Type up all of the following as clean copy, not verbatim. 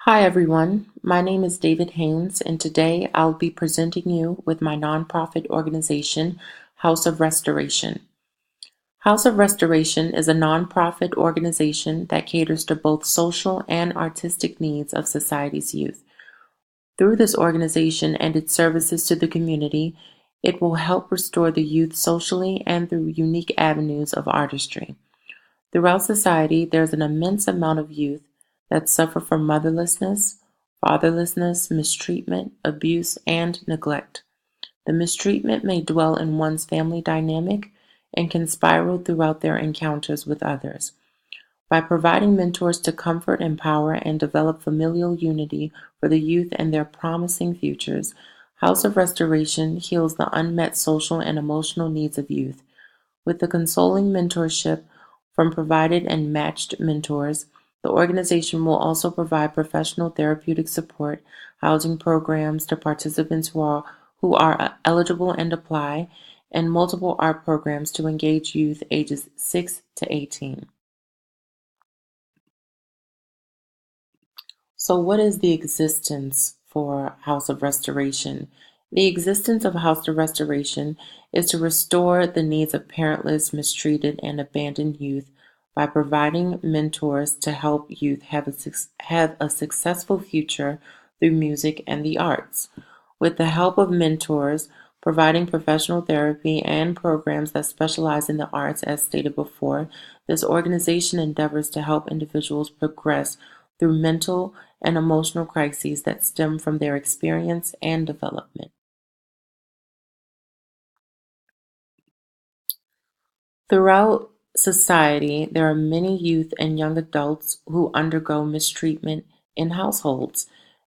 Hi everyone, my name is David Haynes, and today I'll be presenting you with my nonprofit organization, House of Restoration. House of Restoration is a nonprofit organization that caters to both social and artistic needs of society's youth. Through this organization and its services to the community, it will help restore the youth socially and through unique avenues of artistry. Throughout society, there's an immense amount of youth that suffer from motherlessness, fatherlessness, mistreatment, abuse, and neglect. The mistreatment may dwell in one's family dynamic and can spiral throughout their encounters with others. By providing mentors to comfort, empower, and develop familial unity for the youth and their promising futures, House of Restoration heals the unmet social and emotional needs of youth. With the consoling mentorship from provided and matched mentors, the organization will also provide professional therapeutic support, housing programs to participants who are eligible and apply, and multiple art programs to engage youth ages 6 to 18. So, what is the existence for House of Restoration? The existence of House of Restoration is to restore the needs of parentless, mistreated, and abandoned youth by providing mentors to help youth have a successful future through music and the arts. With the help of mentors, providing professional therapy and programs that specialize in the arts, as stated before, this organization endeavors to help individuals progress through mental and emotional crises that stem from their experience and development. Throughout society, there are many youth and young adults who undergo mistreatment in households.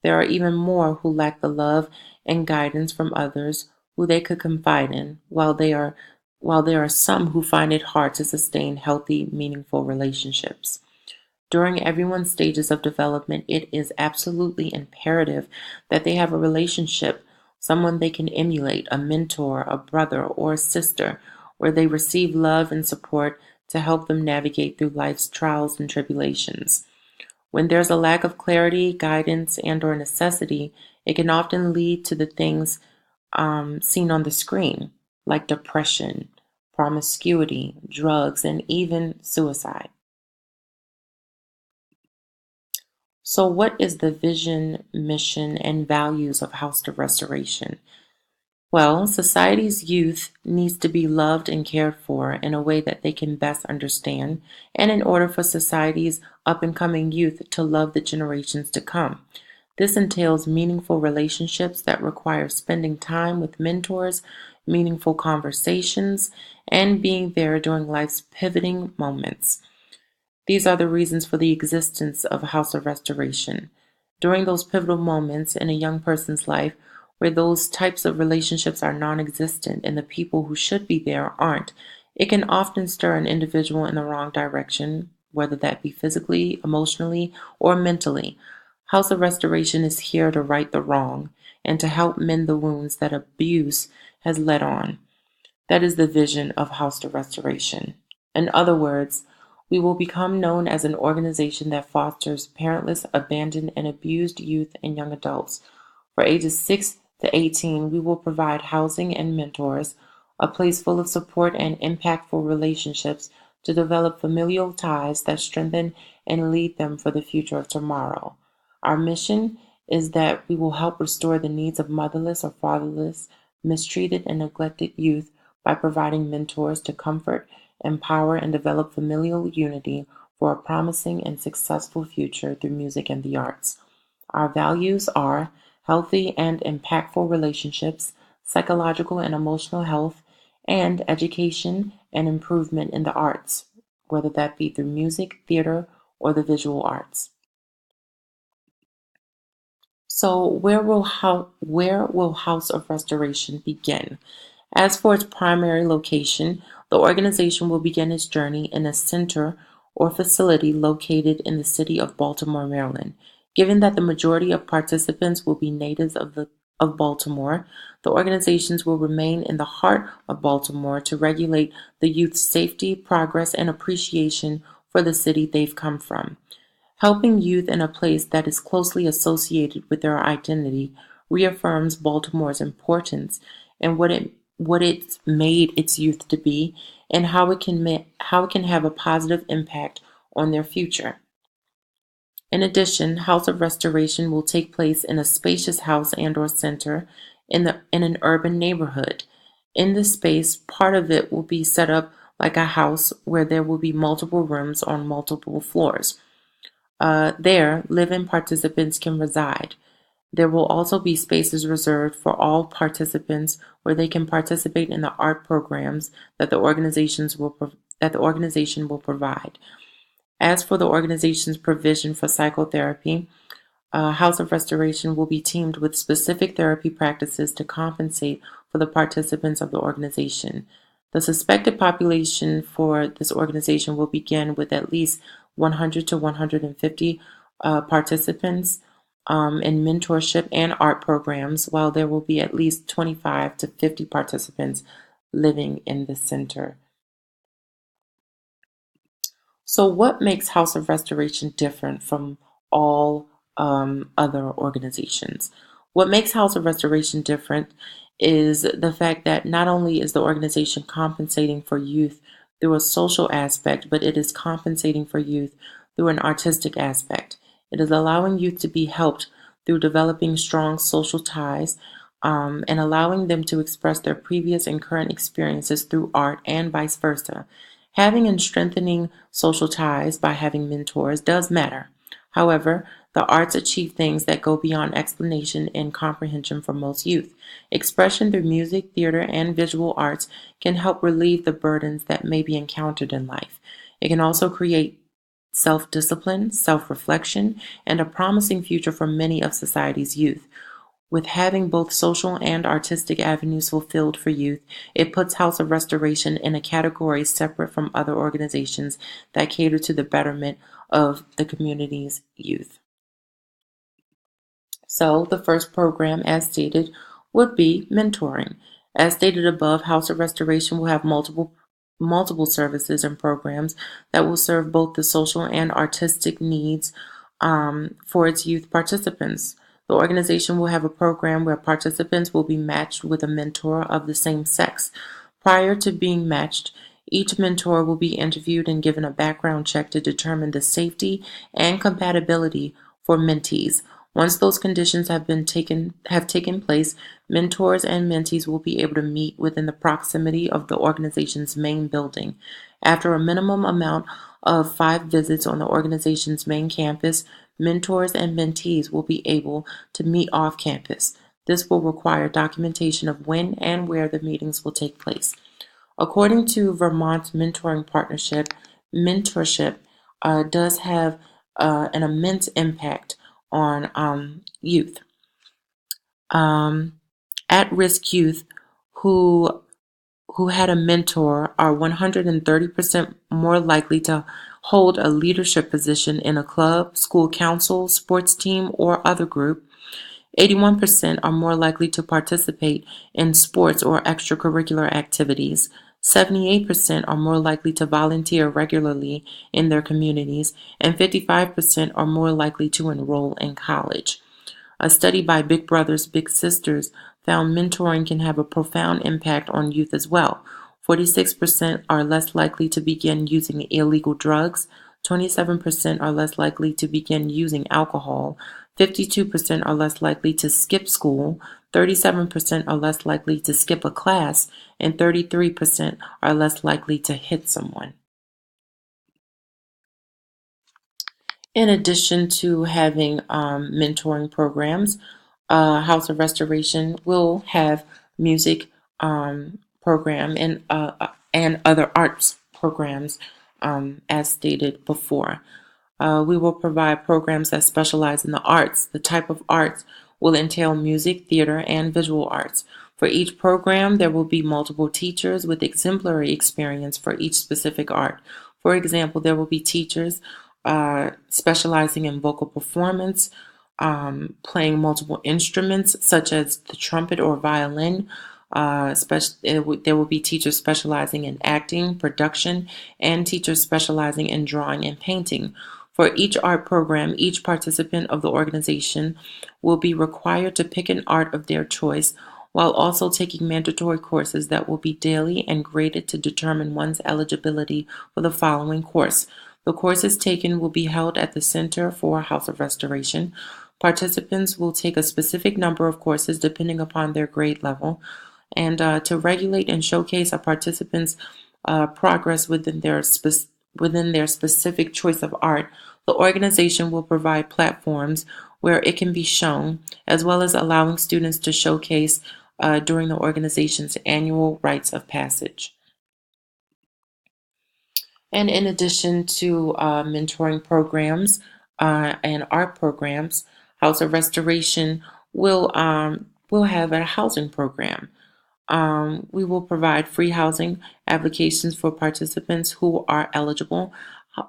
There are even more who lack the love and guidance from others who they could confide in, while there are some who find it hard to sustain healthy, meaningful relationships. During everyone's stages of development, it is absolutely imperative that they have a relationship, someone they can emulate, a mentor, a brother, or a sister, where they receive love and support to help them navigate through life's trials and tribulations. When there's a lack of clarity, guidance, and/or necessity, it can often lead to the things seen on the screen, like depression, promiscuity, drugs, and even suicide. So, what is the vision, mission, and values of House of Restoration? Well, society's youth needs to be loved and cared for in a way that they can best understand, and in order for society's up and coming youth to love the generations to come. This entails meaningful relationships that require spending time with mentors, meaningful conversations, and being there during life's pivoting moments. These are the reasons for the existence of a House of Restoration. During those pivotal moments in a young person's life where those types of relationships are non existent and the people who should be there aren't, it can often stir an individual in the wrong direction, whether that be physically, emotionally, or mentally. House of Restoration is here to right the wrong and to help mend the wounds that abuse has led on. That is the vision of House of Restoration. In other words, we will become known as an organization that fosters parentless, abandoned, and abused youth and young adults. For ages 6 to 18, we will provide housing and mentors, a place full of support and impactful relationships to develop familial ties that strengthen and lead them for the future of tomorrow. Our mission is that we will help restore the needs of motherless or fatherless, mistreated, and neglected youth by providing mentors to comfort, empower, and develop familial unity for a promising and successful future through music and the arts. Our values are healthy and impactful relationships, psychological and emotional health, and education and improvement in the arts, whether that be through music, theater, or the visual arts. So, where will House of Restoration begin? As for its primary location, the organization will begin its journey in a center or facility located in the city of Baltimore, Maryland. Given that the majority of participants will be natives of Baltimore, the organizations will remain in the heart of Baltimore to regulate the youth's safety, progress, and appreciation for the city they've come from. Helping youth in a place that is closely associated with their identity reaffirms Baltimore's importance and what it's made its youth to be, and how it can have a positive impact on their future. In addition, House of Restoration will take place in a spacious house and/or center in an urban neighborhood. In this space, part of it will be set up like a house where there will be multiple rooms on multiple floors. There, live-in participants can reside. There will also be spaces reserved for all participants where they can participate in the art programs that that the organization will provide. As for the organization's provision for psychotherapy, House of Restoration will be teamed with specific therapy practices to compensate for the participants of the organization. The suspected population for this organization will begin with at least 100 to 150 participants in mentorship and art programs, while there will be at least 25 to 50 participants living in the center. So, what makes House of Restoration different from all other organizations? What makes House of Restoration different is the fact that not only is the organization compensating for youth through a social aspect, but it is compensating for youth through an artistic aspect. It is allowing youth to be helped through developing strong social ties and allowing them to express their previous and current experiences through art and vice versa. Having and strengthening social ties by having mentors does matter. However, the arts achieve things that go beyond explanation and comprehension for most youth. Expression through music, theater, and visual arts can help relieve the burdens that may be encountered in life. It can also create self-discipline, self-reflection, and a promising future for many of society's youth. With having both social and artistic avenues fulfilled for youth, it puts House of Restoration in a category separate from other organizations that cater to the betterment of the community's youth. So, the first program, as stated, would be mentoring. As stated above, House of Restoration will have multiple services and programs that will serve both the social and artistic needs for its youth participants. The organization will have a program where participants will be matched with a mentor of the same sex. Prior to being matched, each mentor will be interviewed and given a background check to determine the safety and compatibility for mentees. Once those conditions have taken place, mentors and mentees will be able to meet within the proximity of the organization's main building. After a minimum amount of 5 visits on the organization's main campus, mentors and mentees will be able to meet off campus. This will require documentation of when and where the meetings will take place. According to Vermont Mentoring Partnership, mentorship does have an immense impact on youth. At-risk youth who had a mentor are 130% more likely to hold a leadership position in a club, school council, sports team, or other group. 81% are more likely to participate in sports or extracurricular activities. 78% are more likely to volunteer regularly in their communities, and 55% are more likely to enroll in college. A study by Big Brothers Big Sisters found mentoring can have a profound impact on youth as well. 46% are less likely to begin using illegal drugs, 27% are less likely to begin using alcohol, 52% are less likely to skip school, 37% are less likely to skip a class, and 33% are less likely to hit someone. In addition to having mentoring programs, House of Restoration will have music program and other arts programs, as stated before. We will provide programs that specialize in the arts. The type of arts will entail music, theater, and visual arts. For each program, there will be multiple teachers with exemplary experience for each specific art. For example, there will be teachers specializing in vocal performance, playing multiple instruments such as the trumpet or violin. There will be teachers specializing in acting, production, and teachers specializing in drawing and painting. For each art program, each participant of the organization will be required to pick an art of their choice while also taking mandatory courses that will be daily and graded to determine one's eligibility for the following course. The courses taken will be held at the Center for House of Restoration. Participants will take a specific number of courses depending upon their grade level, and to regulate and showcase a participant's progress within their specific choice of art, the organization will provide platforms where it can be shown, as well as allowing students to showcase during the organization's annual rites of passage. And in addition to mentoring programs and art programs, House of Restoration will have a housing program. We will provide free housing applications for participants who are eligible.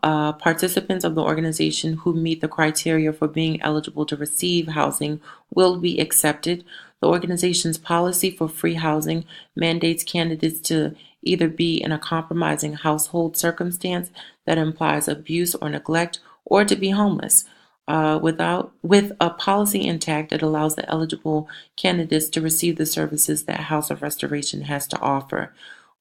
Participants of the organization who meet the criteria for being eligible to receive housing will be accepted. The organization's policy for free housing mandates candidates to either be in a compromising household circumstance that implies abuse or neglect, or to be homeless. With a policy intact, it allows the eligible candidates to receive the services that House of Restoration has to offer.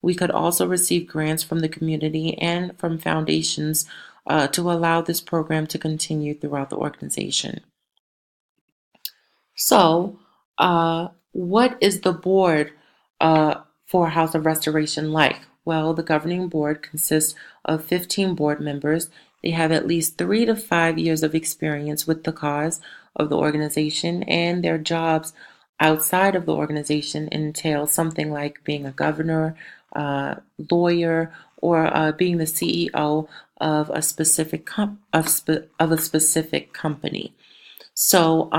We could also receive grants from the community and from foundations to allow this program to continue throughout the organization. So, what is the board for House of Restoration like? Well, the governing board consists of 15 board members. They have at least 3 to 5 years of experience with the cause of the organization, and their jobs outside of the organization entail something like being a governor, lawyer, or being the CEO of a specific of a specific company. So,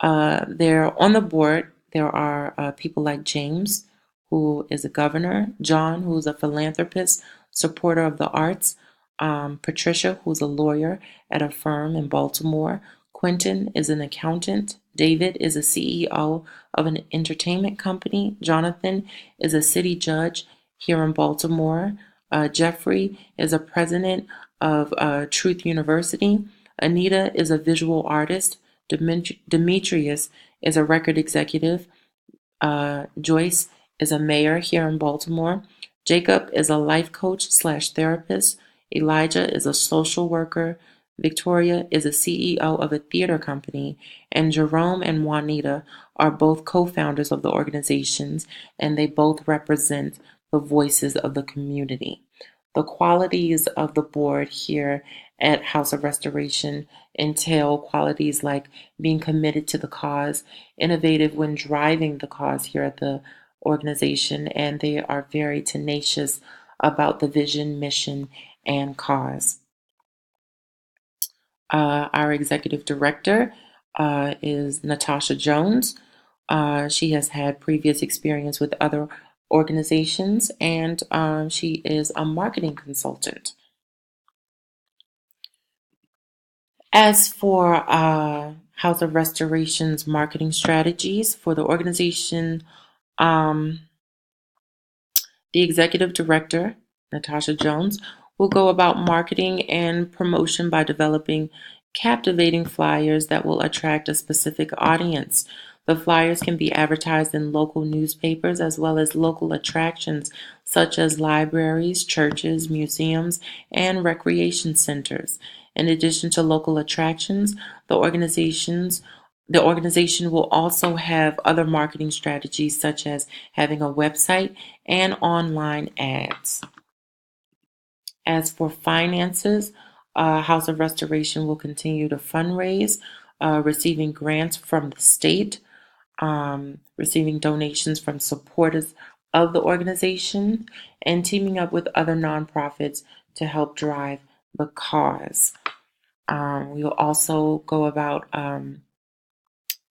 there on the board, there are people like James, who is a governor, John, who's a philanthropist, supporter of the arts, Patricia, who's a lawyer at a firm in Baltimore, Quentin is an accountant, David is a CEO of an entertainment company, Jonathan is a city judge here in Baltimore, Jeffrey is a president of Truth University, Anita is a visual artist, Demetrius is a record executive. Joyce is a mayor here in Baltimore. Jacob is a life coach slash therapist. Elijah is a social worker. Victoria is a CEO of a theater company. And Jerome and Juanita are both co-founders of the organizations, and they both represent the voices of the community. The qualities of the board here at House of Restoration entail qualities like being committed to the cause, innovative when driving the cause here at the organization, and they are very tenacious about the vision, mission, and cause. Our executive director is Natasha Jones. She has had previous experience with other organizations, and she is a marketing consultant. As for House of Restoration's marketing strategies for the organization, um, the executive director, Natasha Jones, will go about marketing and promotion by developing captivating flyers that will attract a specific audience. The flyers can be advertised in local newspapers as well as local attractions such as libraries, churches, museums, and recreation centers. In addition to local attractions, the organization will also have other marketing strategies such as having a website and online ads. As for finances, House of Restoration will continue to fundraise, receiving grants from the state, receiving donations from supporters of the organization, and teaming up with other nonprofits to help drive the cause. We will also go about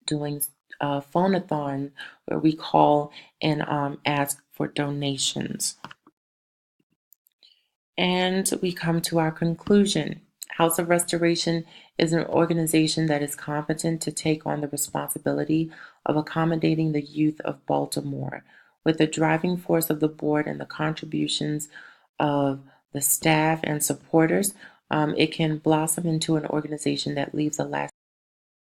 doing a phone-a-thon where we call and ask for donations. And we come to our conclusion. House of Restoration is an organization that is competent to take on the responsibility of accommodating the youth of Baltimore. With the driving force of the board and the contributions of the staff and supporters, It can blossom into an organization that leaves a lasting